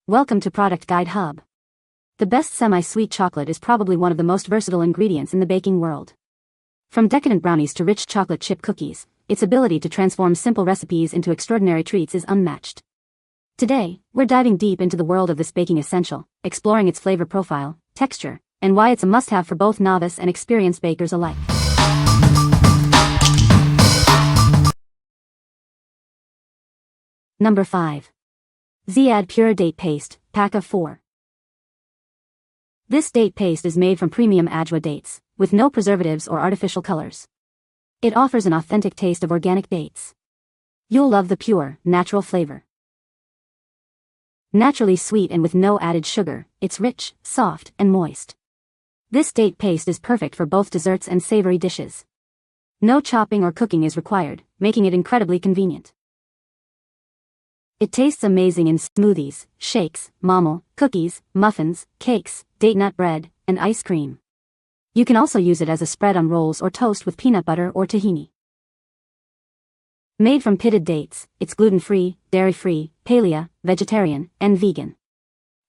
Welcome to Product Guide Hub. The best semi-sweet chocolate is probably one of the most versatile ingredients in the baking world. From decadent brownies to rich chocolate chip cookies, its ability to transform simple recipes into extraordinary treats is unmatched. Today, we're diving deep into the world of this baking essential, exploring its flavor profile, texture, and why it's a must-have for both novice and experienced bakers alike. Number 5. Ziyad Pure Date Paste, Pack of 4. This date paste is made from premium ajwa dates, with no preservatives or artificial colors. It offers an authentic taste of organic dates. You'll love the pure, natural flavor. Naturally sweet and with no added sugar, it's rich, soft, and moist. This date paste is perfect for both desserts and savory dishes. No chopping or cooking is required, making it incredibly convenient. It tastes amazing in smoothies, shakes, mammal, cookies, muffins, cakes, date nut bread, and ice cream. You can also use it as a spread on rolls or toast with peanut butter or tahini. Made from pitted dates, it's gluten-free, dairy-free, paleo, vegetarian, and vegan.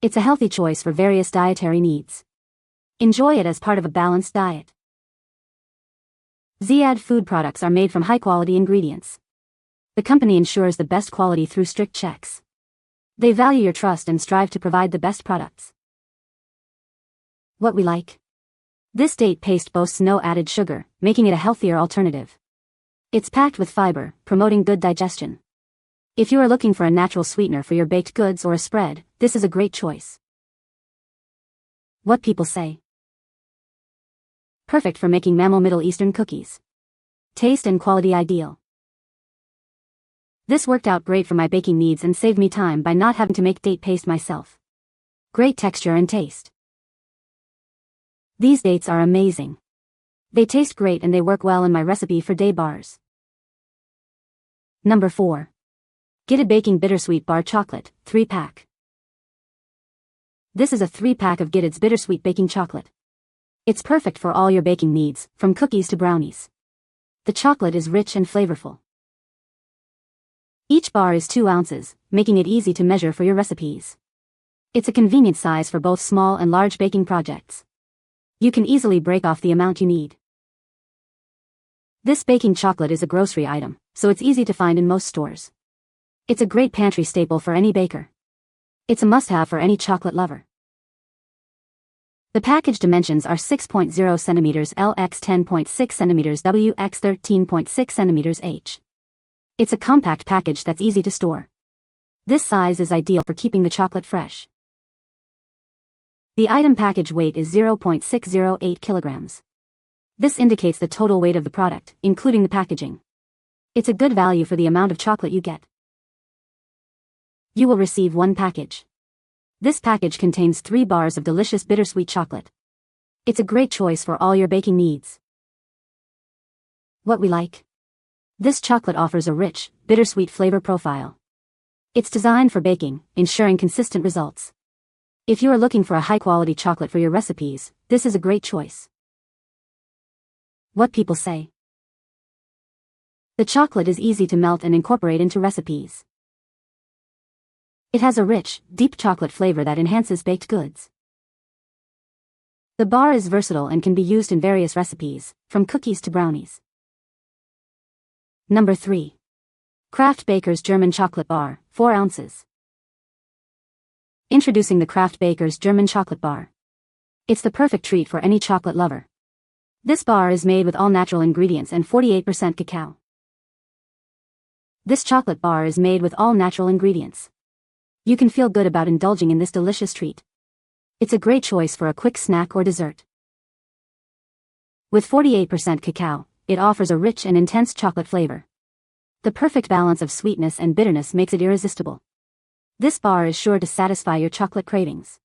It's a healthy choice for various dietary needs. Enjoy it as part of a balanced diet. Ziyad food products are made from high-quality ingredients. The company ensures the best quality through strict checks. They value your trust and strive to provide the best products. What we like. This date paste boasts no added sugar, making it a healthier alternative. It's packed with fiber, promoting good digestion. If you are looking for a natural sweetener for your baked goods or a spread, this is a great choice. What people say. Perfect for making mammal Middle Eastern cookies. Taste and quality ideal. This worked out great for my baking needs and saved me time by not having to make date paste myself. Great texture and taste. These dates are amazing. They taste great and they work well in my recipe for day bars. Number 4. Guittard Baking Bittersweet Bar Chocolate, 3-pack. This is a 3-pack of Guittard's Bittersweet Baking Chocolate. It's perfect for all your baking needs, from cookies to brownies. The chocolate is rich and flavorful. Each bar is 2 ounces, making it easy to measure for your recipes. It's a convenient size for both small and large baking projects. You can easily break off the amount you need. This baking chocolate is a grocery item, so it's easy to find in most stores. It's a great pantry staple for any baker. It's a must-have for any chocolate lover. The package dimensions are 6.0 centimeters L x 10.6 centimeters W x 13.6 centimeters H. It's a compact package that's easy to store. This size is ideal for keeping the chocolate fresh. The item package weight is 0.608 kilograms. This indicates the total weight of the product, including the packaging. It's a good value for the amount of chocolate you get. You will receive 1 package. This package contains 3 bars of delicious bittersweet chocolate. It's a great choice for all your baking needs. What we like. This chocolate offers a rich, bittersweet flavor profile. It's designed for baking, ensuring consistent results. If you are looking for a high-quality chocolate for your recipes, this is a great choice. What people say. The chocolate is easy to melt and incorporate into recipes. It has a rich, deep chocolate flavor that enhances baked goods. The bar is versatile and can be used in various recipes, from cookies to brownies. Number 3. Kraft Baker's German Chocolate Bar, 4 ounces. Introducing the Kraft Baker's German Chocolate Bar. It's the perfect treat for any chocolate lover. This bar is made with all natural ingredients and 48% cacao. This chocolate bar is made with all natural ingredients. You can feel good about indulging in this delicious treat. It's a great choice for a quick snack or dessert. With 48% cacao, it offers a rich and intense chocolate flavor. The perfect balance of sweetness and bitterness makes it irresistible. This bar is sure to satisfy your chocolate cravings.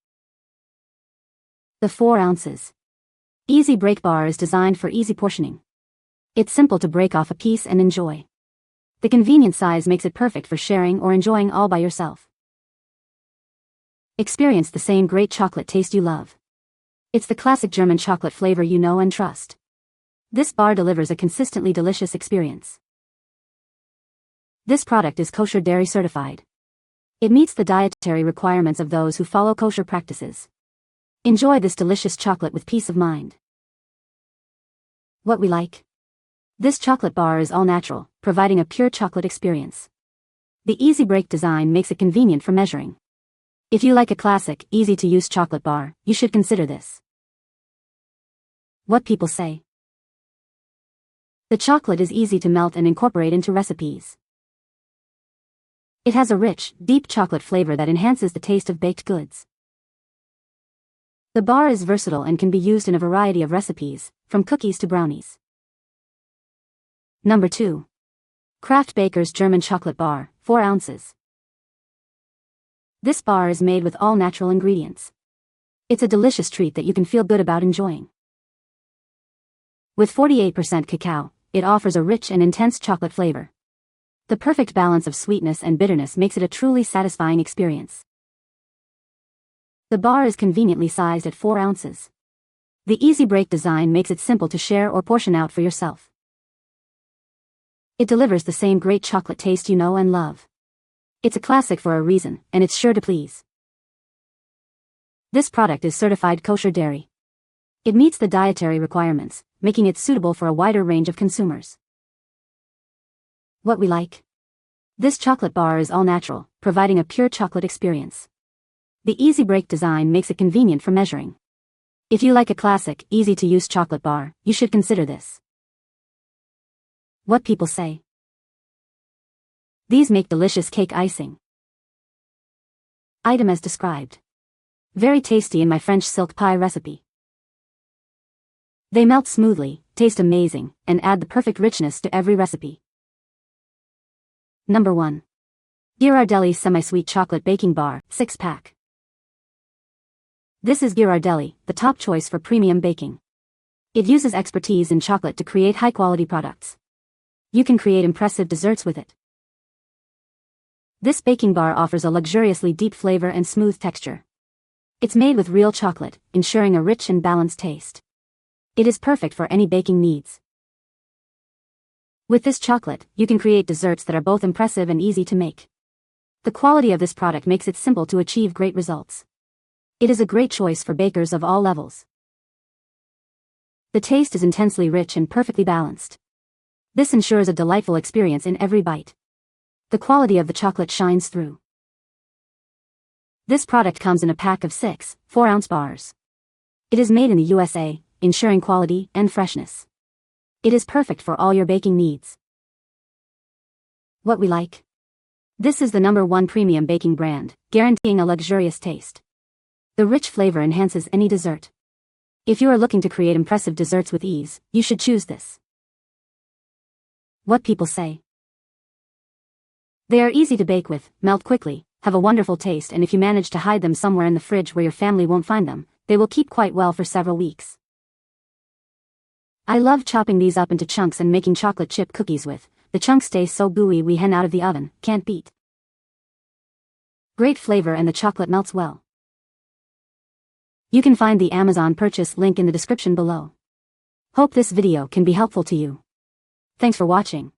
The 4 ounces. Easy Break Bar is designed for easy portioning. It's simple to break off a piece and enjoy. The convenient size makes it perfect for sharing or enjoying all by yourself. Experience the same great chocolate taste you love. It's the classic German chocolate flavor you know and trust. This bar delivers a consistently delicious experience. This product is kosher dairy certified. It meets the dietary requirements of those who follow kosher practices. Enjoy this delicious chocolate with peace of mind. What we like. This chocolate bar is all natural, providing a pure chocolate experience. The easy break design makes it convenient for measuring. If you like a classic, easy-to-use chocolate bar, you should consider this. What people say. The chocolate is easy to melt and incorporate into recipes. It has a rich, deep chocolate flavor that enhances the taste of baked goods. The bar is versatile and can be used in a variety of recipes, from cookies to brownies. Number 2. Kraft Baker's German Chocolate Bar, 4 ounces. This bar is made with all natural ingredients. It's a delicious treat that you can feel good about enjoying. With 48% cacao, it offers a rich and intense chocolate flavor. The perfect balance of sweetness and bitterness makes it a truly satisfying experience. The bar is conveniently sized at 4 ounces. The easy break design makes it simple to share or portion out for yourself. It delivers the same great chocolate taste you know and love. It's a classic for a reason, and it's sure to please. This product is certified kosher dairy. It meets the dietary requirements, making it suitable for a wider range of consumers. What we like. This chocolate bar is all natural, providing a pure chocolate experience. The easy break design makes it convenient for measuring. If you like a classic, easy-to-use chocolate bar, you should consider this. What people say. These make delicious cake icing. Item as described. Very tasty in my French silk pie recipe. They melt smoothly, taste amazing, and add the perfect richness to every recipe. Number 1. Ghirardelli Semi-Sweet Chocolate Baking Bar, 6-pack. This is Ghirardelli, the top choice for premium baking. It uses expertise in chocolate to create high-quality products. You can create impressive desserts with it. This baking bar offers a luxuriously deep flavor and smooth texture. It's made with real chocolate, ensuring a rich and balanced taste. It is perfect for any baking needs. With this chocolate, you can create desserts that are both impressive and easy to make. The quality of this product makes it simple to achieve great results. It is a great choice for bakers of all levels. The taste is intensely rich and perfectly balanced. This ensures a delightful experience in every bite. The quality of the chocolate shines through. This product comes in a pack of 6 4-ounce bars. It is made in the USA, ensuring quality and freshness. It is perfect for all your baking needs. What we like. This is the #1 premium baking brand, guaranteeing a luxurious taste. The rich flavor enhances any dessert. If you are looking to create impressive desserts with ease, you should choose this. What people say. They are easy to bake with, melt quickly, have a wonderful taste, and if you manage to hide them somewhere in the fridge where your family won't find them, they will keep quite well for several weeks. I love chopping these up into chunks and making chocolate chip cookies with. The chunks stay so gooey we hen out of the oven, can't beat. Great flavor and the chocolate melts well. You can find the Amazon purchase link in the description below. Hope this video can be helpful to you. Thanks for watching.